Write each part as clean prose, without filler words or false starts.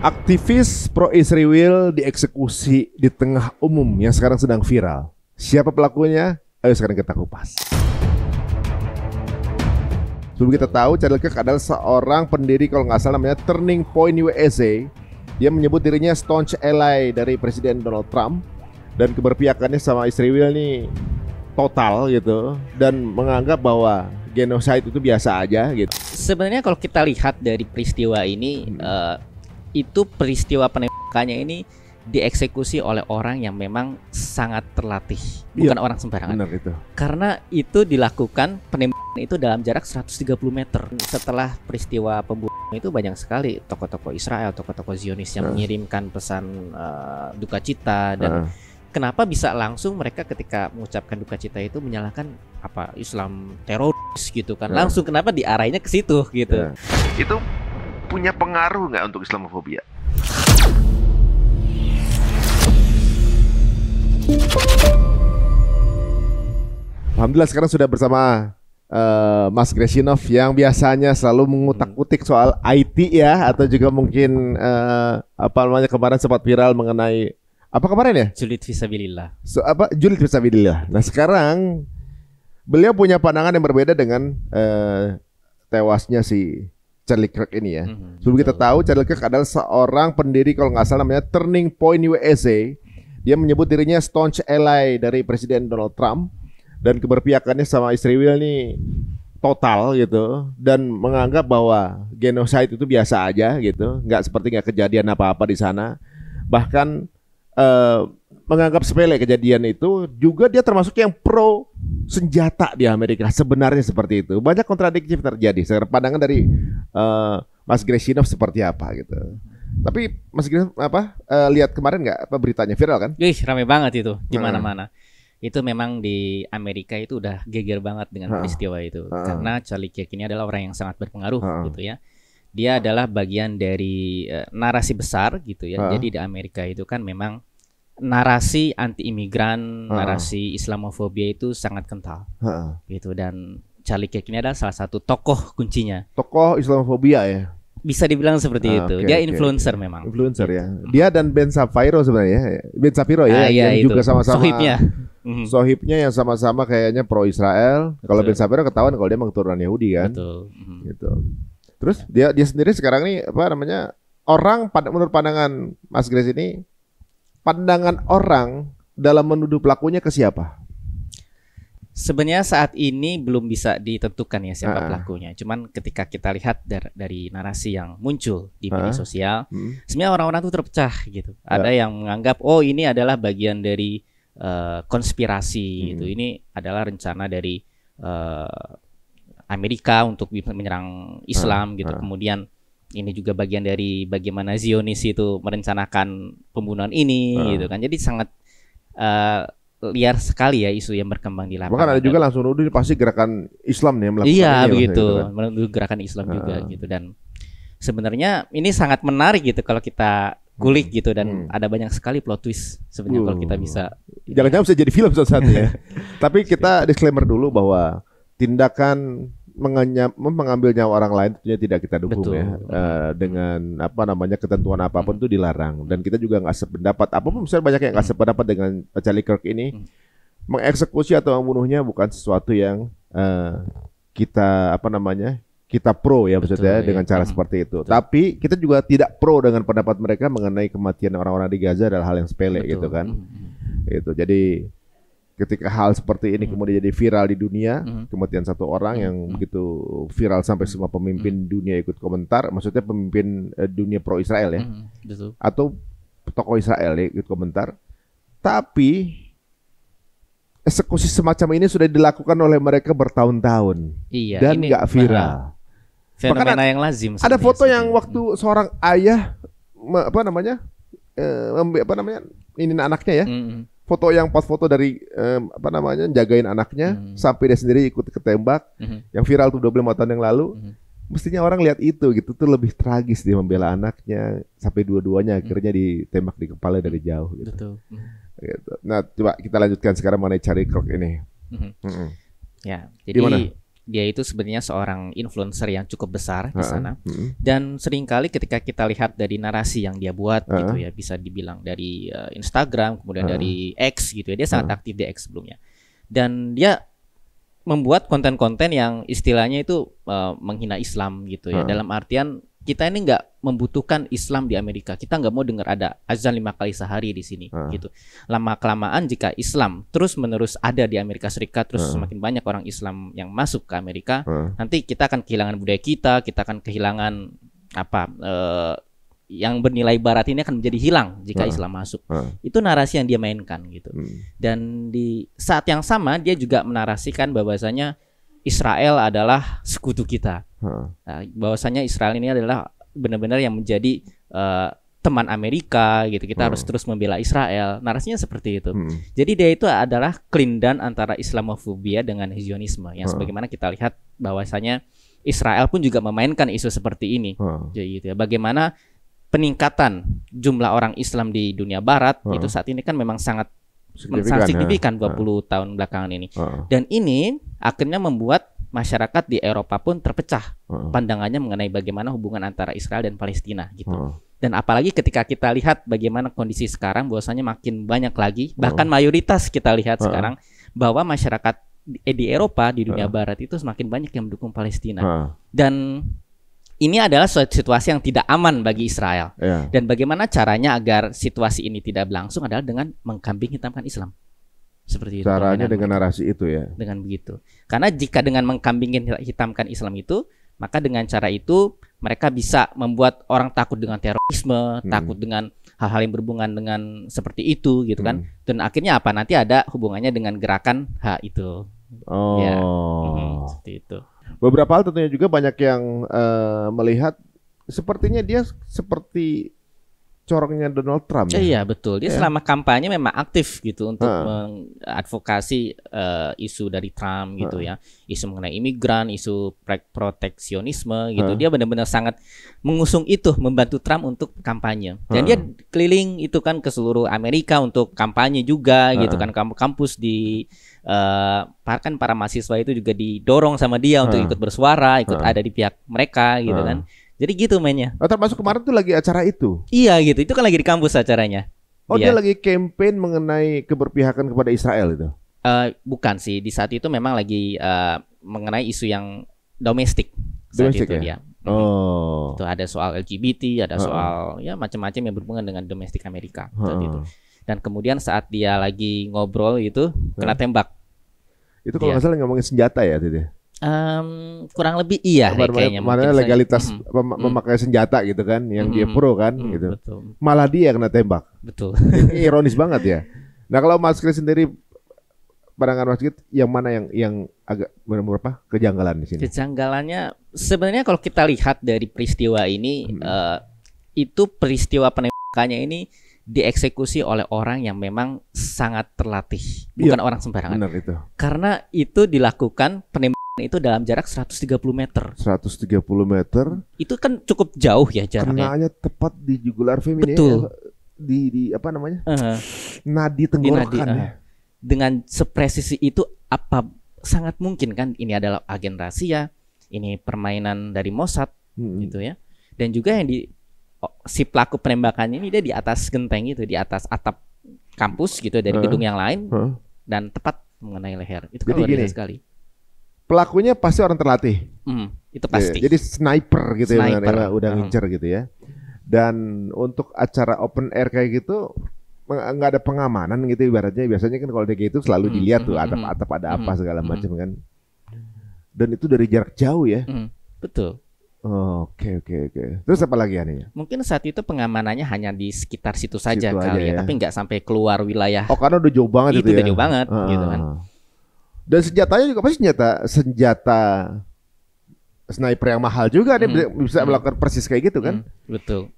Aktivis pro-Israel dieksekusi di tengah umum yang sekarang sedang viral. Siapa pelakunya? Ayo sekarang kita kupas. Sebelum kita tahu, Charlie Kirk adalah seorang pendiri kalau nggak salah namanya Turning Point USA. Dia menyebut dirinya staunch ally dari Presiden Donald Trump dan keberpihakannya sama Israel ini total gitu, dan menganggap bahwa genocide itu biasa aja gitu. Sebenarnya kalau kita lihat dari peristiwa ini, itu peristiwa penembakannya ini dieksekusi oleh orang yang memang sangat terlatih, bukan orang sembarangan. Benar itu. Karena itu dilakukan penembakan itu dalam jarak 130 meter. Setelah peristiwa pembunuhan itu banyak sekali tokoh-tokoh Israel, tokoh-tokoh Zionis yang mengirimkan pesan duka cita, dan kenapa bisa langsung mereka ketika mengucapkan duka cita itu menyalahkan apa Islam teroris gitu kan. Langsung kenapa diarahnya ke situ gitu. Itu punya pengaruh nggak untuk Islamofobia? Alhamdulillah sekarang sudah bersama Mas Gresinov yang biasanya selalu mengutak-utik soal IT ya, atau juga mungkin apa namanya kemarin sempat viral mengenai apa kemarin ya? Julid fisabilillah. Julid fisabilillah. Nah sekarang beliau punya pandangan yang berbeda dengan tewasnya si Charlie Kirk ini ya. Sebelum kita tahu, Charlie Kirk adalah seorang pendiri kalau nggak salah namanya Turning Point USA. Dia menyebut dirinya staunch ally dari Presiden Donald Trump dan keberpihakannya sama Israel ini total gitu, dan menganggap bahwa genocide itu biasa aja gitu, nggak kejadian apa-apa di sana. Bahkan menganggap sepele kejadian itu. Juga dia termasuk yang pro senjata di Amerika, sebenarnya seperti itu. Banyak kontradiksi terjadi. Sekarang pandangan dari Mas Gresinov seperti apa gitu. Tapi Mas Gresinov lihat kemarin nggak apa beritanya viral kan? Wih, rame banget itu di mana-mana. Itu memang di Amerika itu udah geger banget dengan peristiwa itu. Karena Charlie Kirk ini adalah orang yang sangat berpengaruh gitu ya. Dia adalah bagian dari narasi besar gitu ya. Jadi di Amerika itu kan memang narasi anti-imigran, narasi Islamofobia itu sangat kental gitu. Dan Charlie Kirk ini adalah salah satu tokoh kuncinya. Tokoh Islamofobia ya? Bisa dibilang seperti itu. Dia influencer memang. Influencer ya. Dia dan Ben Shapiro sebenarnya. Ben Shapiro ya, yang itu. juga sama-sama sohibnya. Sohibnya yang sama-sama kayaknya pro Israel. Kalau Ben Shapiro ketahuan kalau dia keturunan Yahudi kan. Betul. Gitu. Terus dia sendiri sekarang nih apa namanya, orang menurut pandangan Mas Grace ini, pandangan orang dalam menuduh pelakunya ke siapa? Sebenarnya saat ini belum bisa ditentukan ya siapa pelakunya. Cuman ketika kita lihat dari narasi yang muncul di media sosial, sebenarnya orang-orang itu terpecah gitu. Ada yang menganggap ini adalah bagian dari konspirasi gitu. Ini adalah rencana dari Amerika untuk menyerang Islam gitu. Kemudian ini juga bagian dari bagaimana Zionis itu merencanakan pembunuhan ini gitu kan. Jadi sangat liar sekali ya isu yang berkembang di lapangan. Bahkan ada juga langsung nuduh pasti gerakan Islam nih yang melakukan ini. Iya begitu, gitu kan? menuduh gerakan Islam juga gitu. Dan sebenarnya ini sangat menarik gitu kalau kita kulik gitu, dan ada banyak sekali plot twist sebenarnya kalau kita bisa. Jangan-jangan bisa jadi film suatu ya. Tapi kita disclaimer dulu bahwa tindakan mengambil nyawa orang lain tentunya tidak kita dukung. Betul. Ya. Dengan apa namanya ketentuan apapun itu dilarang, dan kita juga nggak sependapat. Apapun misalnya banyak yang nggak sependapat dengan Charlie Kirk ini, mengeksekusi atau membunuhnya bukan sesuatu yang kita apa namanya kita pro ya maksudnya. Betul, dengan cara seperti itu. Betul. Tapi kita juga tidak pro dengan pendapat mereka mengenai kematian orang-orang di Gaza adalah hal yang sepele. Betul. Gitu kan. Itu jadi ketika hal seperti ini kemudian jadi viral di dunia, kematian satu orang yang begitu viral sampai semua pemimpin dunia ikut komentar, maksudnya pemimpin dunia pro Israel ya, atau tokoh Israel ya ikut komentar. Tapi eksekusi semacam ini sudah dilakukan oleh mereka bertahun-tahun, dan nggak viral. Fenomena yang lazim. Ada foto yang waktu seorang ayah ini anaknya ya. Foto yang pas foto dari jagain anaknya sampai dia sendiri ikut ketembak, yang viral tuh 25 tahun yang lalu. Mestinya orang lihat itu gitu tuh lebih tragis, dia membela anaknya sampai dua-duanya akhirnya ditembak di kepala dari jauh gitu. Betul. Gitu. Nah, coba kita lanjutkan sekarang mengenai Charlie Kirk ini. Ya, jadi Dia itu sebenarnya seorang influencer yang cukup besar di sana. Dan seringkali ketika kita lihat dari narasi yang dia buat gitu ya, bisa dibilang dari Instagram, kemudian dari X gitu ya. Dia sangat aktif di X sebelumnya. Dan dia membuat konten-konten yang istilahnya itu menghina Islam gitu ya. Dalam artian kita ini nggak membutuhkan Islam di Amerika. Kita nggak mau dengar ada azan 5 kali sehari di sini gitu. Lama kelamaan jika Islam terus menerus ada di Amerika Serikat, terus semakin banyak orang Islam yang masuk ke Amerika, nanti kita akan kehilangan budaya kita akan kehilangan yang bernilai barat ini akan menjadi hilang jika Islam masuk. Itu narasi yang dia mainkan gitu. Dan di saat yang sama dia juga menarasikan bahwasanya Israel adalah sekutu kita. Nah, bahwasanya Israel ini adalah benar-benar yang menjadi teman Amerika gitu. Kita harus terus membela Israel. Narasinya seperti itu. Jadi dia itu adalah kelindan antara Islamofobia dengan Zionisme yang sebagaimana kita lihat bahwasanya Israel pun juga memainkan isu seperti ini. Jadi gitu ya. Bagaimana peningkatan jumlah orang Islam di dunia barat itu saat ini kan memang sangat signifikan 20 tahun belakangan ini. Dan ini akhirnya membuat masyarakat di Eropa pun terpecah pandangannya mengenai bagaimana hubungan antara Israel dan Palestina gitu. Dan apalagi ketika kita lihat bagaimana kondisi sekarang, bahwasanya makin banyak lagi, bahkan mayoritas kita lihat sekarang bahwa masyarakat di Eropa, di dunia barat itu semakin banyak yang mendukung Palestina. Dan ini adalah suatu situasi yang tidak aman bagi Israel. Dan bagaimana caranya agar situasi ini tidak berlangsung adalah dengan mengkambing hitamkan Islam. Seperti itu. Caranya dengan narasi itu ya. Dengan begitu. Karena jika dengan mengkambing hitamkan Islam itu, maka dengan cara itu mereka bisa membuat orang takut dengan terorisme, takut dengan hal-hal yang berhubungan dengan seperti itu gitu kan. Dan akhirnya apa? Nanti ada hubungannya dengan gerakan hak itu. Ya. Seperti itu. Beberapa hal tentunya juga banyak yang melihat sepertinya dia seperti corongnya Donald Trump. Iya betul. Dia selama kampanye memang aktif gitu untuk mengadvokasi isu dari Trump gitu ya, isu mengenai imigran, isu proteksionisme gitu. Dia benar-benar sangat mengusung itu, membantu Trump untuk kampanye. Dan dia keliling itu kan ke seluruh Amerika untuk kampanye juga gitu kan. Kampus di kan para mahasiswa itu juga didorong sama dia untuk ikut bersuara, ikut ada di pihak mereka gitu kan. Jadi gitu mainnya. Termasuk kemarin tuh lagi acara itu. Iya gitu, itu kan lagi di kampus acaranya. Dia lagi campaign mengenai keberpihakan kepada Israel itu. Bukan sih, di saat itu memang lagi mengenai isu yang domestik. Domestik itu ya. Dia. Itu ada soal LGBT, ada soal ya macam-macam yang berhubungan dengan domestik Amerika saat itu. Dan kemudian saat dia lagi ngobrol itu kena tembak. Itu kalau nggak salah ngomongin senjata ya itu. Kurang lebih iya kayaknya. Makanya legalitas memakai senjata gitu kan, yang dia pro kan gitu. Betul. Malah dia kena tembak. Betul. Ini ironis banget ya. Nah kalau Mas Kris sendiri, pandangan Mas Kris yang mana yang agak berapa kejanggalan di sini? Kejanggalannya sebenarnya kalau kita lihat dari peristiwa ini, itu peristiwa penembakannya ini dieksekusi oleh orang yang memang sangat terlatih, bukan orang sembarangan. Benar itu. Karena itu dilakukan penembakan itu dalam jarak 130 meter. 130 meter. Itu kan cukup jauh ya jaraknya. Kenanya tepat di jugular feminin. Betul. Di apa namanya? Nadi tenggorokan. Dengan sepresisi itu apa sangat mungkin kan ini adalah agen rahasia, ini permainan dari Mossad gitu ya. Dan juga yang si pelaku penembakannya ini dia di atas genteng itu, di atas atap kampus gitu dari gedung yang lain dan tepat mengenai leher. Itu kan luar biasa sekali. Pelakunya pasti orang terlatih. Itu pasti. Jadi sniper gitu ya, udah ngincer gitu ya. Dan untuk acara open air kayak gitu nggak ada pengamanan gitu ibaratnya. Biasanya kan kalau kayak gitu selalu dilihat tuh atap ada apa segala macam kan. Dan itu dari jarak jauh ya. Betul. Oke. Terus apa lagi nih? Mungkin saat itu pengamanannya hanya di sekitar situ saja kali ya, tapi nggak sampai keluar wilayah. Karena udah jauh banget itu ya. Udah jauh banget gitu kan. Dan senjatanya juga pasti senjata sniper yang mahal juga, dia bisa melakukan persis kayak gitu kan. Betul.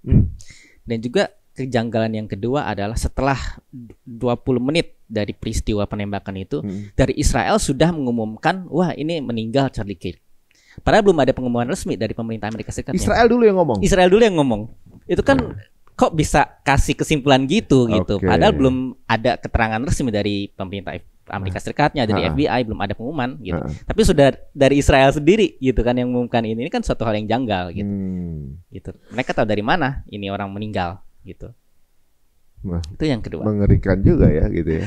Dan juga kejanggalan yang kedua adalah setelah 20 menit dari peristiwa penembakan itu, dari Israel sudah mengumumkan, wah ini meninggal Charlie Kirk. Padahal belum ada pengumuman resmi dari pemerintah Amerika Serikat. Israel dulu yang ngomong. Itu kan kok bisa kasih kesimpulan gitu. Padahal belum ada keterangan resmi dari pemerintah Amerika Serikatnya, dari FBI, belum ada pengumuman gitu. Tapi sudah dari Israel sendiri gitu kan yang mengumumkan ini kan suatu hal yang janggal gitu. Gitu. Mereka tahu dari mana ini orang meninggal gitu. Nah, itu yang kedua. Mengerikan juga ya gitu ya.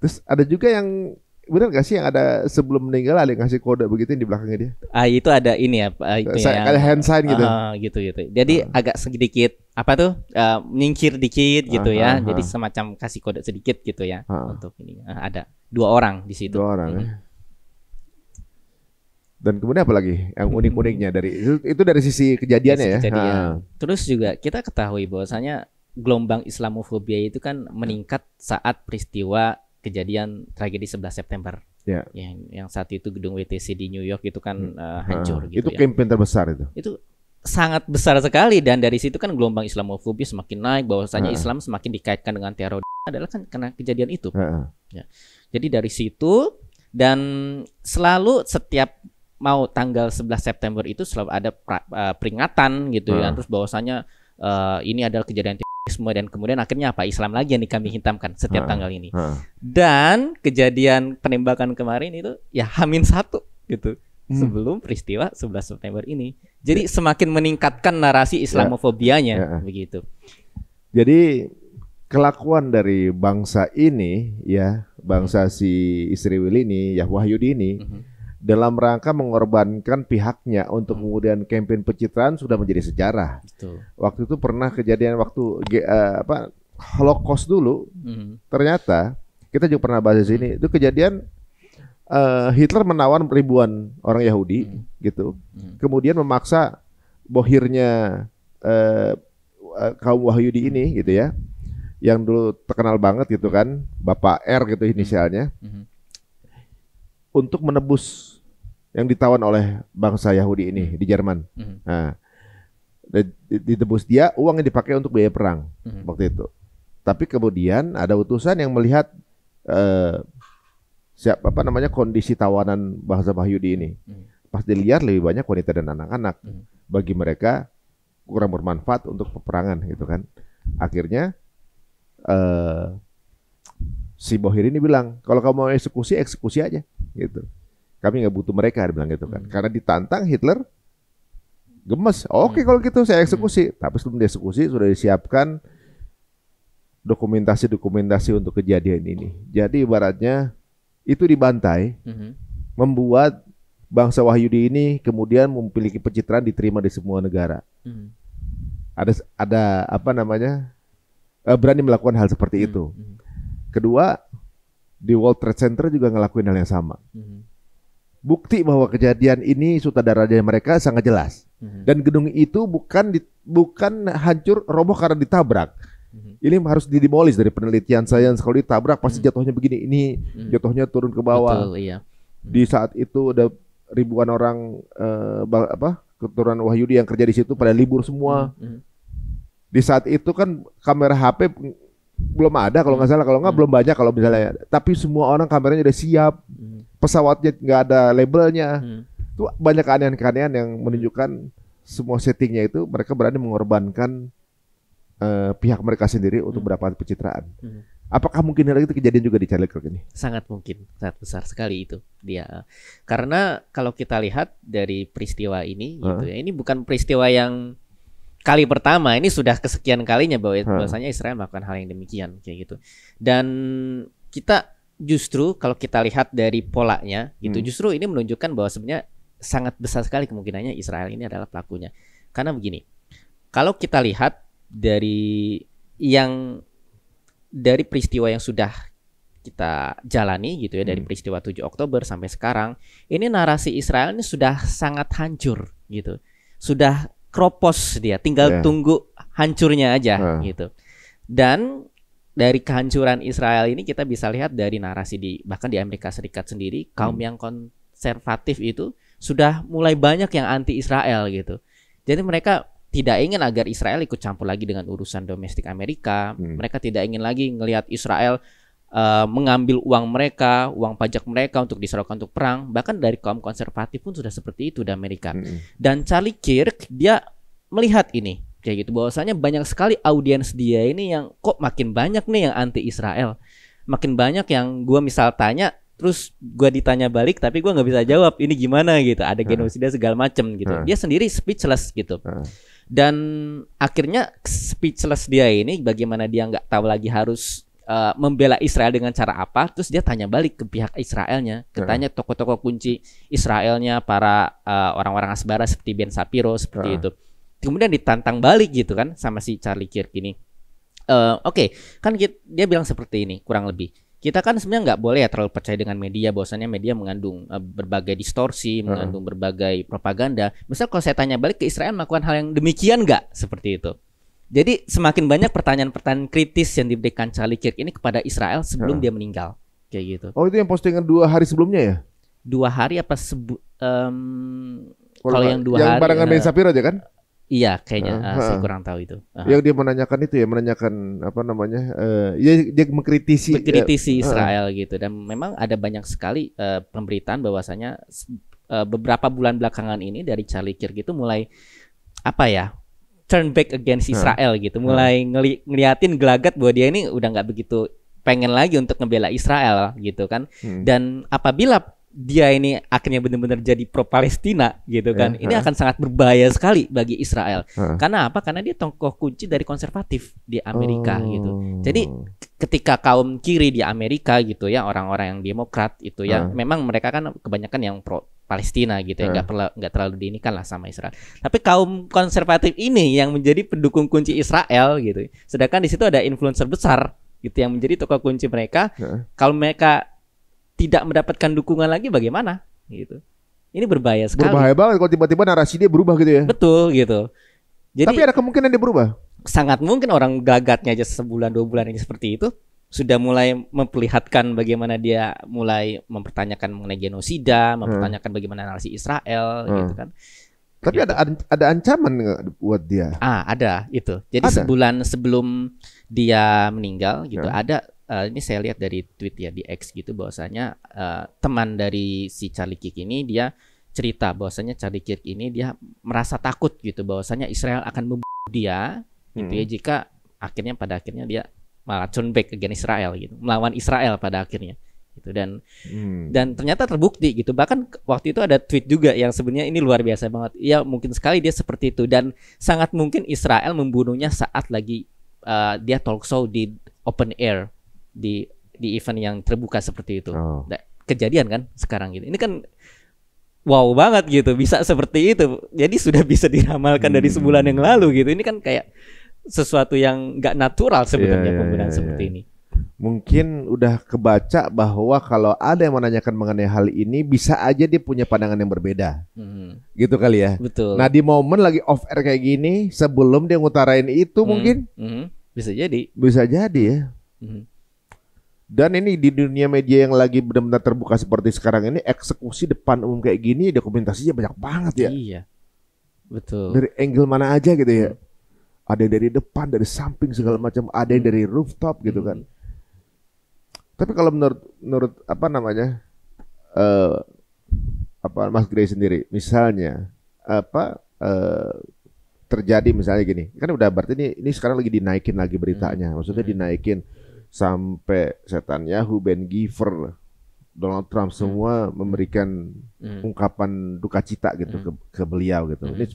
Terus ada juga yang benar gak sih yang ada sebelum meninggal ada yang ngasih kode begitu di belakangnya dia? Itu ada ini ya, itu kayak hand sign gitu. Gitu. Jadi agak sedikit apa tuh menyingkir dikit gitu ya. Jadi semacam kasih kode sedikit gitu ya untuk ini. Ada 2 orang di situ. 2 orang. Ya. Dan kemudian apa lagi yang unik-uniknya dari itu dari sisi kejadiannya ya. Terus juga kita ketahui bahwasanya gelombang Islamofobia itu kan meningkat saat peristiwa kejadian tragedi 11 September. Ya. Yang saat itu gedung WTC di New York itu kan hancur gitu itu ya. Itu campaign terbesar itu. Itu sangat besar sekali dan dari situ kan gelombang Islamofobia semakin naik, bahwasanya Islam semakin dikaitkan dengan teror adalah kan karena kejadian itu. Ya. Jadi dari situ dan selalu setiap mau tanggal 11 September itu selalu ada peringatan gitu ya, terus bahwasanya ini adalah kejadian semua dan kemudian akhirnya apa Islam lagi yang kami hitamkan setiap tanggal ini. Dan kejadian penembakan kemarin itu ya H-1 gitu sebelum peristiwa 11 September ini. Jadi semakin meningkatkan narasi Islamofobianya begitu. Jadi kelakuan dari bangsa ini ya, bangsa si Israel ini ya Wahyudi ini dalam rangka mengorbankan pihaknya untuk kemudian kampanye pencitraan sudah menjadi sejarah. Betul. Waktu itu pernah kejadian waktu Holocaust dulu. Ternyata kita juga pernah bahas di sini. Itu kejadian Hitler menawan ribuan orang Yahudi gitu. Kemudian memaksa bohirnya kaum Wahyudi ini gitu ya. Yang dulu terkenal banget gitu kan, Bapak R gitu inisialnya. Untuk menebus yang ditawan oleh bangsa Yahudi ini di Jerman. Nah, ditebus dia, uang yang dipakai untuk biaya perang waktu itu. Tapi kemudian ada utusan yang melihat kondisi tawanan bangsa Yahudi ini. Pas dilihat lebih banyak wanita dan anak-anak. Bagi mereka kurang bermanfaat untuk peperangan gitu kan. Akhirnya si Bohir ini bilang, kalau kamu mau eksekusi aja gitu. Kami nggak butuh mereka, dia bilang gitu kan. Karena ditantang Hitler gemes. Oke, kalau gitu saya eksekusi. Tapi sebelum dieksekusi sudah disiapkan dokumentasi untuk kejadian ini. Jadi ibaratnya itu dibantai, membuat bangsa Wahyudi ini kemudian memiliki pencitraan diterima di semua negara. Ada berani melakukan hal seperti itu. Kedua, di World Trade Center juga ngelakuin hal yang sama. Bukti bahwa kejadian ini sutradaranya mereka sangat jelas. Dan gedung itu bukan hancur roboh karena ditabrak. Ini harus didemolish. Dari penelitian sains, kalau ditabrak pasti jatuhnya begini. Ini jatuhnya turun ke bawah. Betul, iya. Di saat itu ada ribuan orang keturunan Wahyudi yang kerja di situ pada libur semua. Di saat itu kan kamera HP belum ada kalau nggak salah, kalau nggak belum banyak kalau misalnya. Tapi semua orang kameranya udah siap. Pesawatnya nggak ada labelnya. Itu banyak keanehan-keanehan yang menunjukkan semua settingnya itu mereka berani mengorbankan pihak mereka sendiri untuk mendapatkan pencitraan. Apakah mungkin hal itu kejadian juga di Charlie Kirk ini? Sangat mungkin, sangat besar sekali itu dia. Karena kalau kita lihat dari peristiwa ini, gitu ya, ini bukan peristiwa yang kali pertama, ini sudah kesekian kalinya bahwasanya Israel melakukan hal yang demikian kayak gitu. Dan kita justru kalau kita lihat dari polanya gitu, justru ini menunjukkan bahwa sebenarnya sangat besar sekali kemungkinannya Israel ini adalah pelakunya. Karena begini, kalau kita lihat dari peristiwa yang sudah kita jalani gitu ya, dari peristiwa 7 Oktober sampai sekarang, ini narasi Israel ini sudah sangat hancur gitu. Sudah kropos dia, tinggal tunggu hancurnya aja gitu. Dan dari kehancuran Israel ini kita bisa lihat dari narasi bahkan di Amerika Serikat sendiri, kaum yang konservatif itu sudah mulai banyak yang anti Israel gitu. Jadi mereka tidak ingin agar Israel ikut campur lagi dengan urusan domestik Amerika. Mereka tidak ingin lagi ngelihat Israel mengambil uang mereka, uang pajak mereka untuk diserahkan untuk perang. Bahkan dari kaum konservatif pun sudah seperti itu di Amerika. Dan Charlie Kirk dia melihat ini kayak gitu, bahwasanya banyak sekali audiens dia ini yang kok makin banyak nih yang anti Israel. makin banyak yang gue misal tanya, terus gue ditanya balik, tapi gue nggak bisa jawab. Ini gimana gitu? Ada genosida segala macem gitu. Dia sendiri speechless gitu. Dan akhirnya speechless dia ini, bagaimana dia nggak tahu lagi harus membela Israel dengan cara apa. Terus dia tanya balik ke pihak Israelnya, katanya tokoh-tokoh kunci Israelnya, para orang-orang Asbara seperti Ben Shapiro seperti itu. Kemudian ditantang balik gitu kan sama si Charlie Kirk ini. Oke, kan dia bilang seperti ini kurang lebih. Kita kan sebenarnya nggak boleh ya terlalu percaya dengan media, bahwasannya media mengandung berbagai distorsi, mengandung berbagai propaganda. Misal kalau saya tanya balik, ke Israel melakukan hal yang demikian nggak? Seperti itu. Jadi semakin banyak pertanyaan-pertanyaan kritis yang diberikan Charlie Kirk ini kepada Israel sebelum dia meninggal, kayak gitu. Oh, itu yang postingan 2 hari sebelumnya ya? 2 hari apa kalau yang 2 hari yang barengan Ben Shapiro aja kan? Iya, kayaknya saya kurang tahu itu. Yang dia menanyakan itu ya, menanyakan apa namanya? Dia mengkritisi Israel gitu. Dan memang ada banyak sekali pemberitaan bahwasanya beberapa bulan belakangan ini dari Charlie Kirk itu mulai apa ya? Turn back against Israel gitu, mulai ngeliatin gelagat bahwa dia ini udah nggak begitu pengen lagi untuk ngebela Israel gitu kan. Dan apabila dia ini akhirnya benar-benar jadi pro Palestina gitu kan, ini akan sangat berbahaya sekali bagi Israel. Karena apa? Karena dia tokoh kunci dari konservatif di Amerika gitu. Jadi ketika kaum kiri di Amerika gitu ya, orang-orang yang demokrat itu ya, memang mereka kan kebanyakan yang pro Palestina gitu ya, nggak terlalu diinikan lah sama Israel. Tapi kaum konservatif ini yang menjadi pendukung kunci Israel gitu. Sedangkan di situ ada influencer besar gitu yang menjadi tokoh kunci mereka. Kalau mereka tidak mendapatkan dukungan lagi, bagaimana gitu? Ini berbahaya sekali. Berbahaya banget kalau tiba-tiba narasi dia berubah gitu ya. Betul gitu. Jadi, tapi ada kemungkinan dia berubah. Sangat mungkin orang gagatnya aja sebulan 2 bulan aja seperti itu sudah mulai memperlihatkan bagaimana dia mulai mempertanyakan mengenai genosida, mempertanyakan bagaimana narasi Israel gitu kan. Tapi gitu. ada ancaman nggak buat dia? Ada itu. Jadi sebulan sebelum dia meninggal gitu, ada ini saya lihat dari tweet ya di X gitu, bahwasanya teman dari si Charlie Kirk ini dia cerita bahwasanya Charlie Kirk ini dia merasa takut gitu bahwasanya Israel akan membunuh dia gitu ya, jika pada akhirnya dia malah turn back against Israel gitu, melawan Israel pada akhirnya gitu. Dan ternyata terbukti gitu. Bahkan waktu itu ada tweet juga yang sebenarnya ini luar biasa banget. Ya mungkin sekali dia seperti itu, dan sangat mungkin Israel membunuhnya saat lagi dia talk show di open air, di event yang terbuka seperti itu. Kejadian kan sekarang gitu. Ini kan wow banget gitu, bisa seperti itu. Jadi sudah bisa diramalkan dari sebulan yang lalu gitu. Ini kan kayak sesuatu yang nggak natural sebenarnya penggunaan seperti ini. Mungkin udah kebaca bahwa kalau ada yang menanyakan mengenai hal ini, bisa aja dia punya pandangan yang berbeda. Gitu kali ya. Betul. Nah di momen lagi off air kayak gini, sebelum dia ngutarain itu mungkin bisa jadi. Bisa jadi ya. Dan ini di dunia media yang lagi benar-benar terbuka seperti sekarang ini, eksekusi depan umum kayak gini, dokumentasinya banyak banget ya. Iya. Betul. Dari angle mana aja gitu ya. Ada yang dari depan, dari samping segala macam, ada yang dari rooftop gitu kan. Tapi kalau menurut apa namanya, Mas Gray sendiri, misalnya terjadi misalnya gini, kan udah berarti ini sekarang lagi dinaikin lagi beritanya, maksudnya dinaikin sampai Netanyahu, Ben Gvir, Donald Trump semua memberikan ungkapan duka cita gitu ke beliau gitu. Ini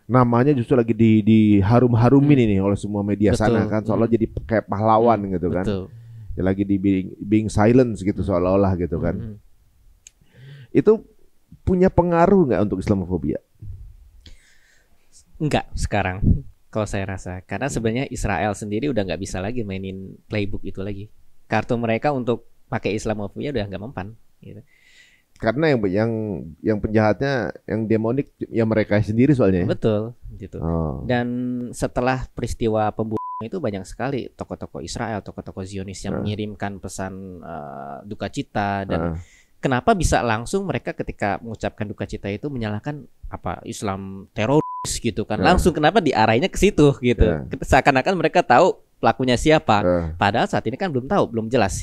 namanya justru lagi di harum-harumin ini oleh semua media sana kan, seolah jadi kayak pahlawan gitu kan. Ya lagi di being silence gitu seolah-olah gitu kan. Itu punya pengaruh nggak untuk Islamofobia? Enggak sekarang kalau saya rasa, karena sebenarnya Israel sendiri udah nggak bisa lagi mainin playbook itu lagi. Kartu mereka untuk pakai Islamofobia udah nggak mempan gitu. Karena yang penjahatnya, yang demonik, ya mereka sendiri soalnya. Betul gitu. Dan setelah peristiwa pembunuhan itu banyak sekali tokoh-tokoh Israel, tokoh-tokoh Zionis yang mengirimkan pesan duka cita. Dan kenapa bisa langsung mereka ketika mengucapkan duka cita itu menyalahkan Islam teroris gitu kan? Langsung kenapa diarahnya ke situ gitu? Seakan-akan mereka tahu pelakunya siapa. Padahal saat ini kan belum tahu, belum jelas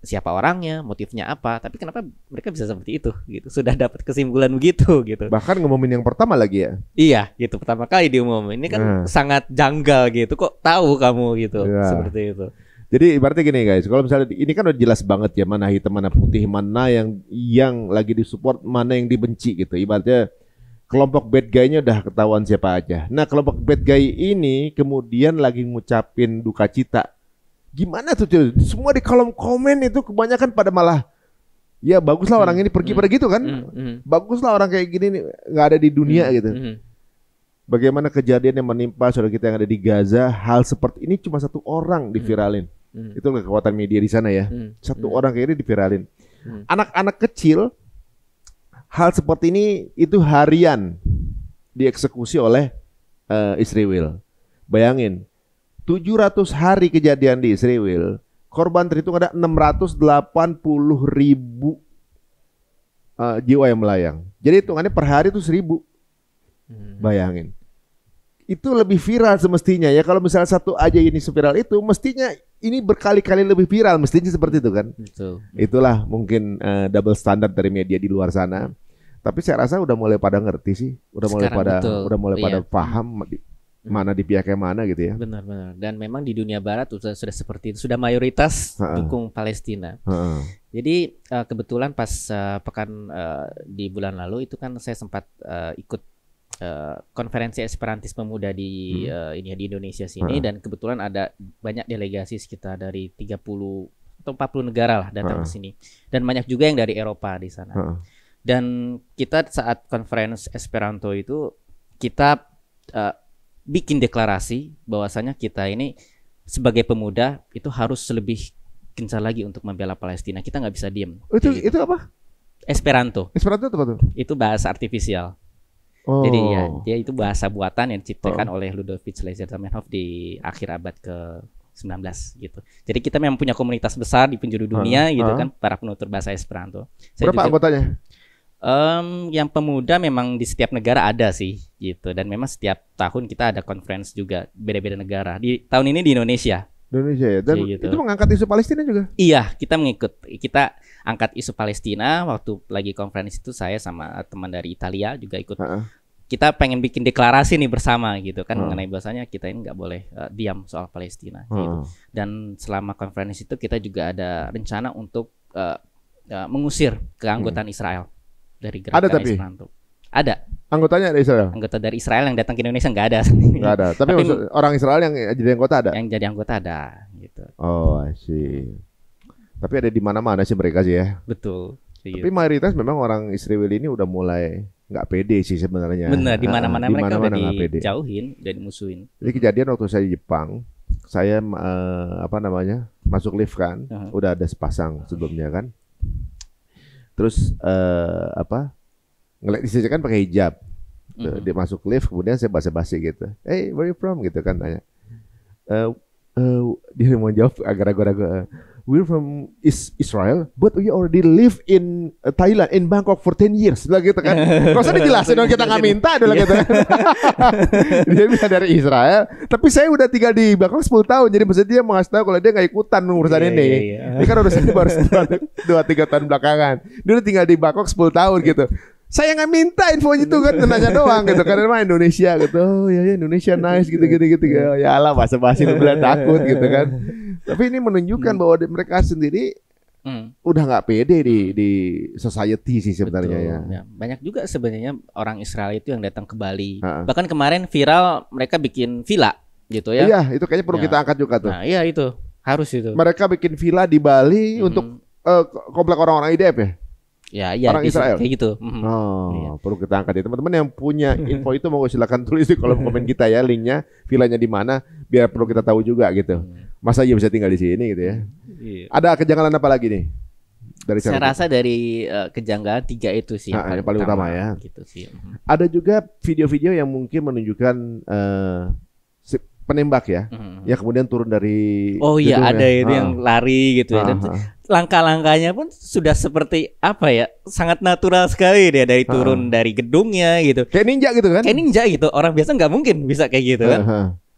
siapa orangnya, motifnya apa. Tapi kenapa mereka bisa seperti itu gitu? Sudah dapat kesimpulan begitu gitu. Bahkan ngumumin yang pertama lagi ya. Iya gitu, pertama kali diumumin. Ini kan sangat janggal gitu. Kok tahu kamu gitu, seperti itu. Jadi ibaratnya gini guys, kalau misalnya ini kan udah jelas banget ya mana hitam mana putih, mana yang lagi disupport, mana yang dibenci gitu. Ibaratnya kelompok bad guy-nya udah ketahuan siapa aja. Nah, kelompok bad guy ini kemudian lagi ngucapin duka cita. Gimana tuh? Semua di kolom komen itu kebanyakan pada malah ya baguslah orang ini pergi pada gitu kan. Baguslah orang kayak gini nih nggak ada di dunia gitu. Bagaimana kejadian yang menimpa saudara kita yang ada di Gaza, hal seperti ini cuma satu orang diviralin. Itu kekuatan media di sana ya. Satu orang kayak ini diviralin. Anak-anak kecil hal seperti ini itu harian dieksekusi oleh Israel. Bayangin, 700 hari kejadian di Israel, korban terhitung ada 680.000 jiwa yang melayang. Jadi hitungannya per hari itu 1.000. Bayangin. Itu lebih viral semestinya ya. Kalau misalnya satu aja ini seviral itu, mestinya ini berkali-kali lebih viral, mestinya seperti itu kan. Betul. Itulah mungkin double standard dari media di luar sana. Tapi saya rasa udah mulai pada ngerti sih, udah mulai pada paham mana di pihak yang mana gitu ya. Benar. Dan memang di dunia barat sudah seperti itu, sudah mayoritas dukung Palestina. Jadi kebetulan pas pekan di bulan lalu itu kan saya sempat ikut konferensi Esperantisme Muda di di Indonesia sini, dan kebetulan ada banyak delegasi sekitar dari 30 atau 40 negara lah datang ke sini, dan banyak juga yang dari Eropa di sana. Dan kita saat konferensi Esperanto itu kita bikin deklarasi bahwasanya kita ini sebagai pemuda itu harus lebih gencar lagi untuk membela Palestina. Kita nggak bisa diem. Itu apa? Esperanto. Esperanto itu apa tuh? Itu bahasa artifisial. Jadi ya, dia itu bahasa buatan yang diciptakan oleh Ludovic Lezer-Zamenhof di akhir abad ke-19 gitu. Jadi kita memang punya komunitas besar di penjuru dunia gitu kan, para penutur bahasa Esperanto. Berapa anggotanya? Yang pemuda memang di setiap negara ada sih gitu, dan memang setiap tahun kita ada conference juga beda-beda negara. Di tahun ini di Indonesia ya, dan gitu. Itu mengangkat isu Palestina juga. Iya, kita angkat isu Palestina waktu lagi conference itu. Saya sama teman dari Italia juga ikut. Kita pengen bikin deklarasi nih bersama gitu kan, mengenai bahwasanya kita ini nggak boleh diam soal Palestina gitu. Dan selama conference itu kita juga ada rencana untuk mengusir keanggotaan Israel dari gerakan Esperanto. Ada. Anggotanya dari Israel? Anggota dari Israel yang datang ke Indonesia nggak ada. Nggak ada. Tapi orang Israel yang jadi anggota ada? Yang jadi anggota ada gitu. Oh, I see. Tapi ada di mana-mana sih mereka sih ya. Betul. Tapi mayoritas memang orang Israel ini udah mulai nggak pede sih sebenarnya. Benar, di mana-mana mereka udah dijauhin, udah dimusuhin. Jadi kejadian waktu saya di Jepang, saya masuk lift kan, udah ada sepasang sebelumnya kan. Terus ngeliat istri kan pakai hijab, dia masuk lift, kemudian saya basa-basi gitu, hey where you from gitu kan, tanya, dia mau jawab agak ragu-ragu, we're from Israel, but we already live in Thailand, in Bangkok for 10 years, bilang gitu kan. Gak usah dijelasin dong, kita nggak minta dulu gitu. Dia bisa dari Israel, tapi saya udah tinggal di Bangkok 10 tahun, jadi maksudnya dia mau ngasih tahu kalau dia nggak ikutan urusan ini. Ini kan urusan baru 2-3 tahun belakangan. Dia udah tinggal di Bangkok 10 tahun gitu. Saya nggak minta infonya itu kan, nanya doang gitu, karena mah Indonesia gitu. Oh ya Indonesia nice gitu. Ya Allah, basa-basi lu bilang takut gitu kan. Tapi ini menunjukkan bahwa mereka sendiri udah nggak pede di society sih sebenarnya. Ya. Banyak juga sebenarnya orang Israel itu yang datang ke Bali. Bahkan kemarin viral mereka bikin villa gitu ya. Iya, itu kayaknya perlu kita angkat juga tuh. Nah, iya itu harus itu. Mereka bikin villa di Bali untuk komplek orang-orang IDF ya. Ya, orang Israel kayak gitu. Perlu kita angkat ya. Teman-teman yang punya info itu mau silakan tulis di kolom komen kita ya, linknya, villanya di mana, biar perlu kita tahu juga gitu. Masa iya bisa tinggal di sini gitu ya. Ada kejanggalan apa lagi nih? Saya rasa dari kejanggalan 3 itu sih yang paling utama ya. Gitu sih. Ada juga video-video yang mungkin menunjukkan penembak ya, yang kemudian turun dari ada itu yang lari gitu ya. Dan langkah-langkahnya pun sudah seperti apa ya, sangat natural sekali dia dari turun dari gedungnya gitu. Kayak ninja gitu kan? Kayak ninja gitu. Orang biasa nggak mungkin bisa kayak gitu kan.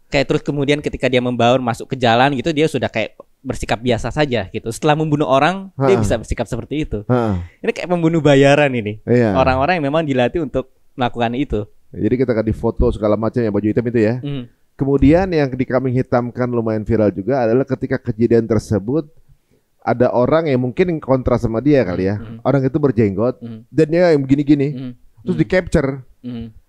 Kayak terus kemudian ketika dia membaur masuk ke jalan gitu, dia sudah kayak bersikap biasa saja gitu. Setelah membunuh orang, dia bisa bersikap seperti itu. Ini kayak pembunuh bayaran ini. Orang-orang yang memang dilatih untuk melakukan itu. Jadi kita kan di foto segala macam ya, baju hitam itu ya. Kemudian yang di kambing hitamkan lumayan viral juga adalah ketika kejadian tersebut ada orang yang mungkin kontra sama dia kali ya. Orang itu berjenggot dan dia yang begini-gini. Terus di capture.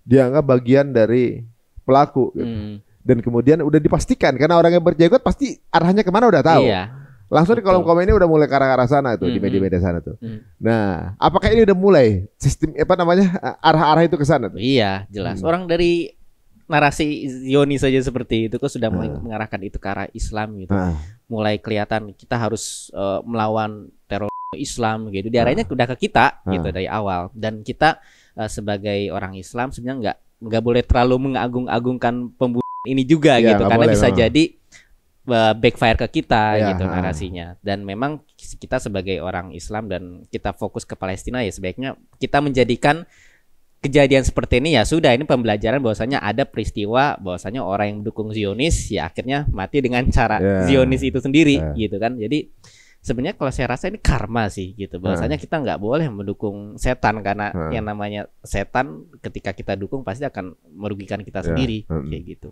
Dianggap bagian dari pelaku gitu. Dan kemudian udah dipastikan karena orang yang berjenggot pasti arahnya kemana udah tahu. Iya. Langsung di kolom komen ini udah mulai ke arah sana tuh di media-media sana tuh. Nah, apakah ini udah mulai sistem apa namanya arah-arah itu ke sana tuh? Iya, jelas. Orang dari narasi Zionis saja seperti itu kok sudah mulai mengarahkan itu ke arah Islam gitu. Mulai kelihatan kita harus melawan teror Islam gitu. Diarahnya udah ke kita gitu dari awal. Dan kita sebagai orang Islam sebenarnya nggak boleh terlalu mengagung-agungkan pembunuh ini juga gitu karena boleh, bisa jadi backfire ke kita gitu narasinya. Dan memang kita sebagai orang Islam dan kita fokus ke Palestina ya sebaiknya kita menjadikan kejadian seperti ini ya sudah ini pembelajaran bahwasanya ada peristiwa bahwasanya orang yang mendukung Zionis ya akhirnya mati dengan cara Zionis itu sendiri gitu kan. Jadi sebenarnya kalau saya rasa ini karma sih gitu bahwasanya kita nggak boleh mendukung setan karena yang namanya setan ketika kita dukung pasti akan merugikan kita sendiri kayak gitu.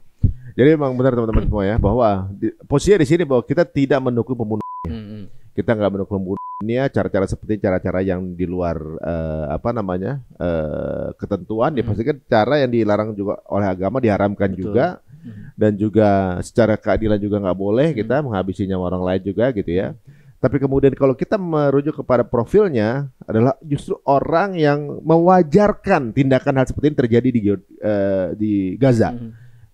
Jadi memang benar teman-teman semua ya bahwa posisinya di sini bahwa kita tidak mendukung pembunuhnya. Kita nggak mendukung pembunuhnya, cara-cara seperti cara-cara yang di luar ketentuan ya pasti kan cara yang dilarang juga oleh agama diharamkan juga dan juga secara keadilan juga nggak boleh kita menghabisi nyawa orang lain juga gitu ya. Tapi kemudian kalau kita merujuk kepada profilnya adalah justru orang yang mewajarkan tindakan hal seperti ini terjadi di Gaza.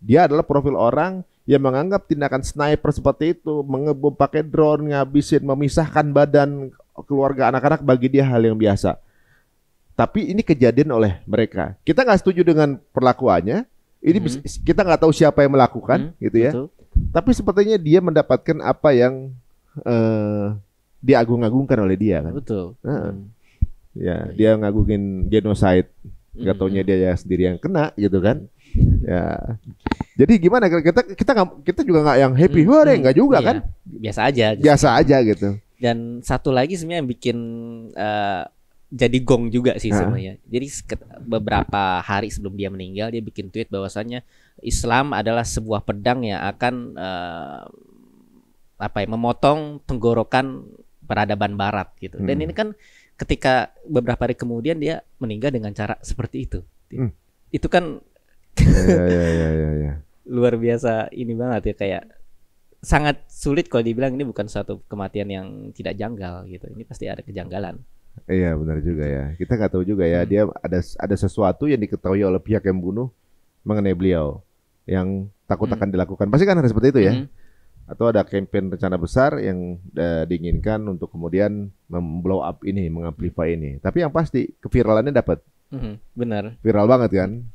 Dia adalah profil orang yang menganggap tindakan sniper seperti itu, mengebom pakai drone, ngabisin, memisahkan badan keluarga anak-anak bagi dia hal yang biasa. Tapi ini kejadian oleh mereka. Kita nggak setuju dengan perlakuannya. Ini kita nggak tahu siapa yang melakukan, gitu ya. Betul. Tapi sepertinya dia mendapatkan apa yang diagung-agungkan oleh dia kan. Betul. Ya, dia ngagungin genocide. Nggak taunya dia sendiri yang kena, gitu kan. Ya, jadi gimana kita juga nggak yang happy, nggak juga kan? Biasa aja. Biasa aja gitu. Dan satu lagi sebenarnya yang bikin jadi gong juga sih sebenarnya. Jadi beberapa hari sebelum dia meninggal dia bikin tweet bahwasannya Islam adalah sebuah pedang yang akan memotong tenggorokan peradaban Barat gitu. Dan ini kan ketika beberapa hari kemudian dia meninggal dengan cara seperti itu. Itu kan ya. luar biasa ini banget ya kayak sangat sulit kalau dibilang ini bukan suatu kematian yang tidak janggal gitu. Ini pasti ada kejanggalan. Iya benar juga ya. Kita nggak tahu juga ya dia ada sesuatu yang diketahui oleh pihak yang bunuh mengenai beliau yang takut akan dilakukan. Pasti kan ada seperti itu ya. Atau ada campaign rencana besar yang diinginkan untuk kemudian memblow up ini, mengamplify ini. Tapi yang pasti keviralannya dapat. Benar. Viral banget kan.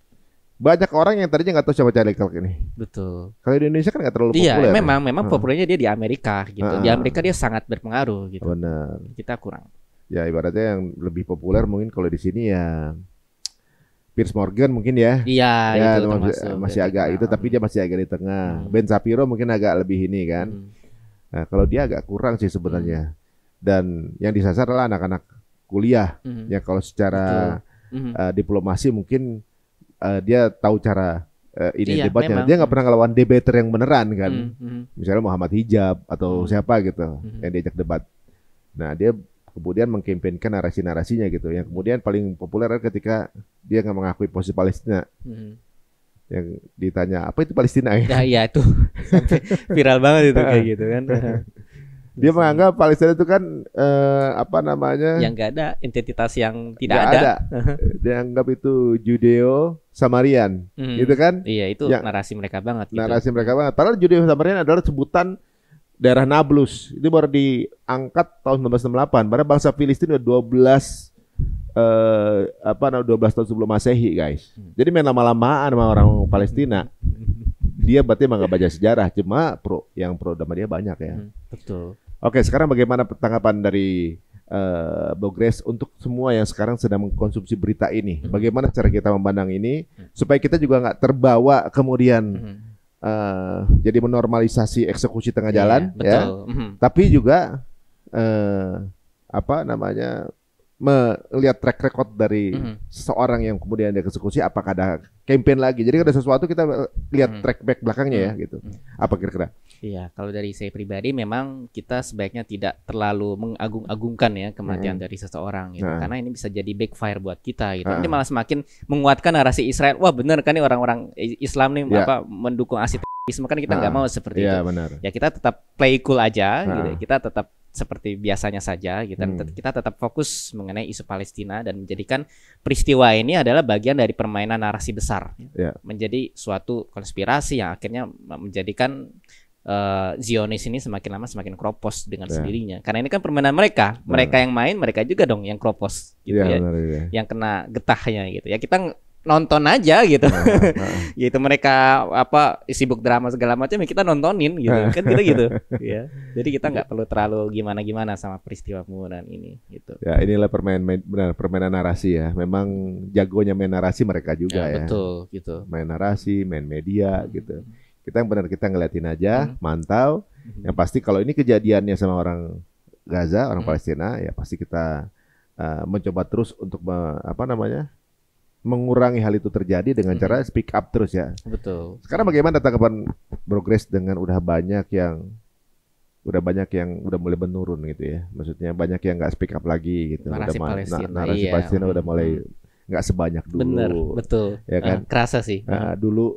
Banyak orang yang tadinya nggak tahu siapa Charlie Kirk ini. Betul. Kalau di Indonesia kan nggak terlalu populer. Iya, memang populernya dia di Amerika gitu. Di Amerika dia sangat berpengaruh gitu. Benar. Kita kurang. Ya ibaratnya yang lebih populer mungkin kalau di sini ya Piers Morgan mungkin ya. Iya, ya, itu masih agak itu tapi dia masih agak di tengah. Ben Shapiro mungkin agak lebih ini kan. Nah, kalau dia agak kurang sih sebenarnya. Dan yang disasar adalah anak-anak kuliah. Ya kalau secara diplomasi mungkin dia tahu cara debatnya. Dia nggak pernah ngelawan debater yang beneran kan. Misalnya Muhammad Hijab atau siapa gitu yang diajak debat. Nah dia kemudian mengkampanyekan narasi-narasinya gitu. Yang kemudian paling populer ketika dia nggak mengakui posisi Palestina. Yang ditanya apa itu Palestina ya? Iya itu sampai viral banget itu kayak gitu kan. Dia menganggap Palestina itu kan yang nggak ada identitas yang tidak ada. Dia anggap itu Judeo Samarian, gitu kan? Iya itu yang, narasi mereka banget. Narasi mereka banget. Padahal Judeo Samarian adalah sebutan daerah Nablus. Itu baru diangkat tahun 1968. Padahal bangsa Filistin udah 12 tahun sebelum Masehi, guys. Jadi main lama-lamaan sama orang Palestina. Dia berarti emang gak baca sejarah, cuma yang pro sama dia banyak ya. Betul. Oke, sekarang bagaimana tanggapan dari Bogres untuk semua yang sekarang sedang mengkonsumsi berita ini? Bagaimana cara kita memandang ini supaya kita juga nggak terbawa kemudian jadi menormalisasi eksekusi tengah jalan, betul. ya. Tapi juga melihat track record dari seseorang yang kemudian dia eksekusi, apakah ada campaign lagi. Jadi ada sesuatu kita lihat track back belakangnya ya gitu. Apa kira-kira? Iya, kalau dari saya pribadi memang kita sebaiknya tidak terlalu mengagung-agungkan ya kematian dari seseorang gitu. Karena ini bisa jadi backfire buat kita gitu. Nanti malah semakin menguatkan narasi Israel. Wah, benar kan nih orang-orang Islam nih mendukung aksi kan kita nggak mau seperti itu. Benar. Ya kita tetap play cool aja gitu. Kita tetap seperti biasanya saja gitu. Kita tetap fokus mengenai isu Palestina dan menjadikan peristiwa ini adalah bagian dari permainan narasi besar. Menjadi suatu konspirasi yang akhirnya menjadikan Zionis ini semakin lama semakin kropos dengan sendirinya. Karena ini kan permainan mereka. Mereka yang main, mereka juga dong yang kropos gitu ya. Benar. Yang kena getahnya gitu. Ya kita nonton aja gitu. Gitu mereka sibuk drama segala macam ya kita nontonin gitu. Kan gitu ya. Jadi kita nggak perlu terlalu gimana-gimana sama peristiwa pembunuhan ini gitu. Ya, inilah permainan narasi ya. Memang jagonya main narasi mereka juga ya. Betul gitu. Main narasi, main media gitu. Kita yang benar kita ngeliatin aja, mantau. Yang pasti kalau ini kejadiannya sama orang Gaza, orang Palestina, ya pasti kita mencoba terus untuk mengurangi hal itu terjadi dengan cara speak up terus ya. Betul. Sekarang bagaimana tanggapan Progres dengan udah banyak yang udah mulai menurun gitu ya. Maksudnya banyak yang nggak speak up lagi gitu. Narasi Palestina udah mulai nggak sebanyak dulu. Bener, betul. Ya kan? Kerasa sih. Dulu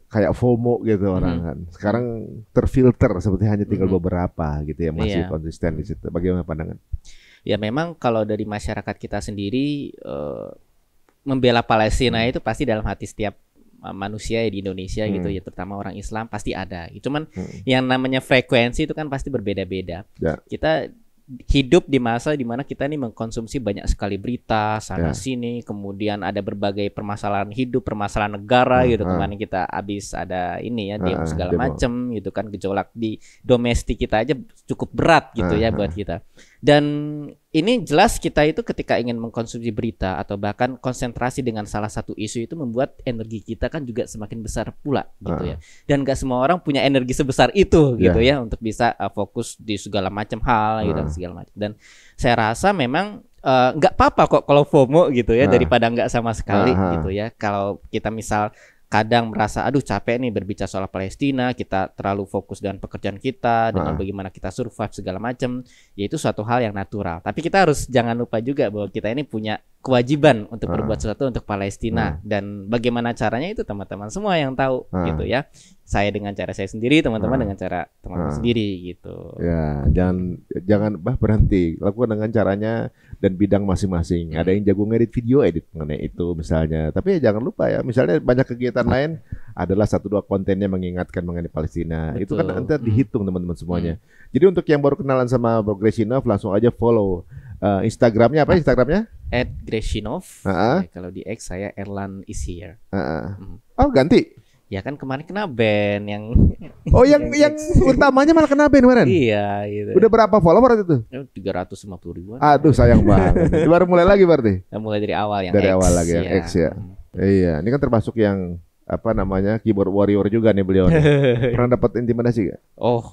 kayak FOMO gitu orang kan. Sekarang terfilter seperti hanya tinggal beberapa gitu ya masih konsisten di situ. Bagaimana pandangan? Ya memang kalau dari masyarakat kita sendiri membela Palestina itu pasti dalam hati setiap manusia ya di Indonesia gitu ya, terutama orang Islam pasti ada. Cuman yang namanya frekuensi itu kan pasti berbeda-beda. Kita hidup di masa di mana kita nih mengkonsumsi banyak sekali berita sana sini, kemudian ada berbagai permasalahan hidup, permasalahan negara gitu. Kemarin kita habis ada ini ya demo segala macam gitu kan, gejolak di domestik kita aja cukup berat gitu ya buat kita. Dan ini jelas kita itu ketika ingin mengkonsumsi berita atau bahkan konsentrasi dengan salah satu isu itu membuat energi kita kan juga semakin besar pula gitu ya. Dan gak semua orang punya energi sebesar itu gitu ya untuk bisa fokus di segala macam hal gitu segala macam. Dan saya rasa memang nggak apa-apa kok kalau FOMO gitu ya daripada nggak sama sekali gitu ya. Kalau kita misal kadang merasa aduh capek nih berbicara soal Palestina, kita terlalu fokus dengan pekerjaan kita, dengan bagaimana kita survive segala macam, ya itu suatu hal yang natural. Tapi kita harus jangan lupa juga bahwa kita ini punya kewajiban untuk berbuat sesuatu untuk Palestina, dan bagaimana caranya itu teman-teman semua yang tahu gitu ya. Saya dengan cara saya sendiri, teman-teman dengan cara teman-teman sendiri gitu. Ya, jangan berhenti, lakukan dengan caranya dan bidang masing-masing. Ada yang jago ngedit video, edit mengenai itu misalnya. Tapi ya jangan lupa ya, misalnya banyak kegiatan lain adalah 1-2 kontennya mengingatkan mengenai Palestina. Betul. Itu kan nanti dihitung teman-teman semuanya. Jadi untuk yang baru kenalan sama Bro Greshinov, langsung aja follow Instagramnya apa Instagramnya? @Greshinov. Kalau di X saya Erlan is here. Oh ganti? Ya kan kemarin kena ban yang yang utamanya malah kena ban kemarin. Iya gitu. Udah berapa follower itu? 350 ribuan. Aduh sayang banget. Baru mulai lagi berarti? Mulai dari awal yang dari X. Awal lagi yang X ya. Iya, ini kan termasuk yang keyboard warrior juga nih beliau. Pernah dapat intimidasi gak? Oh,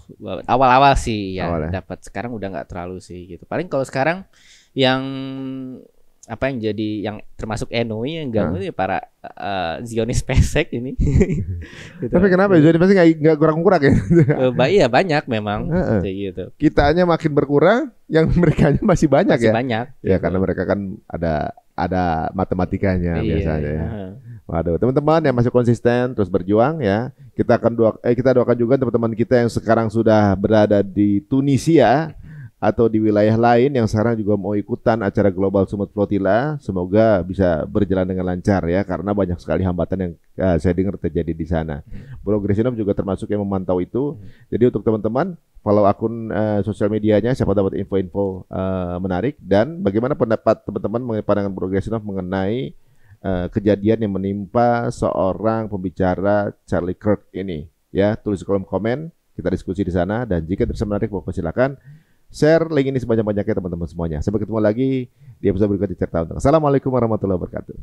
awal-awal sih ya dapat. Sekarang udah nggak terlalu sih gitu. Paling kalau sekarang yang yang jadi yang termasuk NOI yang ganggu ya para Zionis pesek ini. Gitu. Tapi kenapa Zionis pesek nggak kurang-kurang ya? Iya banyak memang gitu. Kitanya makin berkurang, yang merekanya masih banyak masih ya. Banyak. Ya gitu. Karena mereka kan ada matematikanya biasanya ya. Waduh, teman-teman yang masih konsisten terus berjuang ya. Kita doakan juga teman-teman kita yang sekarang sudah berada di Tunisia atau di wilayah lain yang sekarang juga mau ikutan acara Global Summit Flotilla, semoga bisa berjalan dengan lancar ya, karena banyak sekali hambatan yang saya dengar terjadi di sana. Bro Greshinov juga termasuk yang memantau itu. Jadi untuk teman-teman follow akun sosial medianya, siapa dapat info-info menarik. Dan bagaimana pendapat teman-teman mengenai pandangan Bro Greshinov mengenai kejadian yang menimpa seorang pembicara Charlie Kirk ini ya. Tulis di kolom komen, kita diskusi di sana, dan jika terasa menarik silakan share link ini sebanyak-banyaknya teman-teman semuanya. Sampai ketemu lagi di episode berikutnya Cerita Untung. Assalamualaikum warahmatullahi wabarakatuh.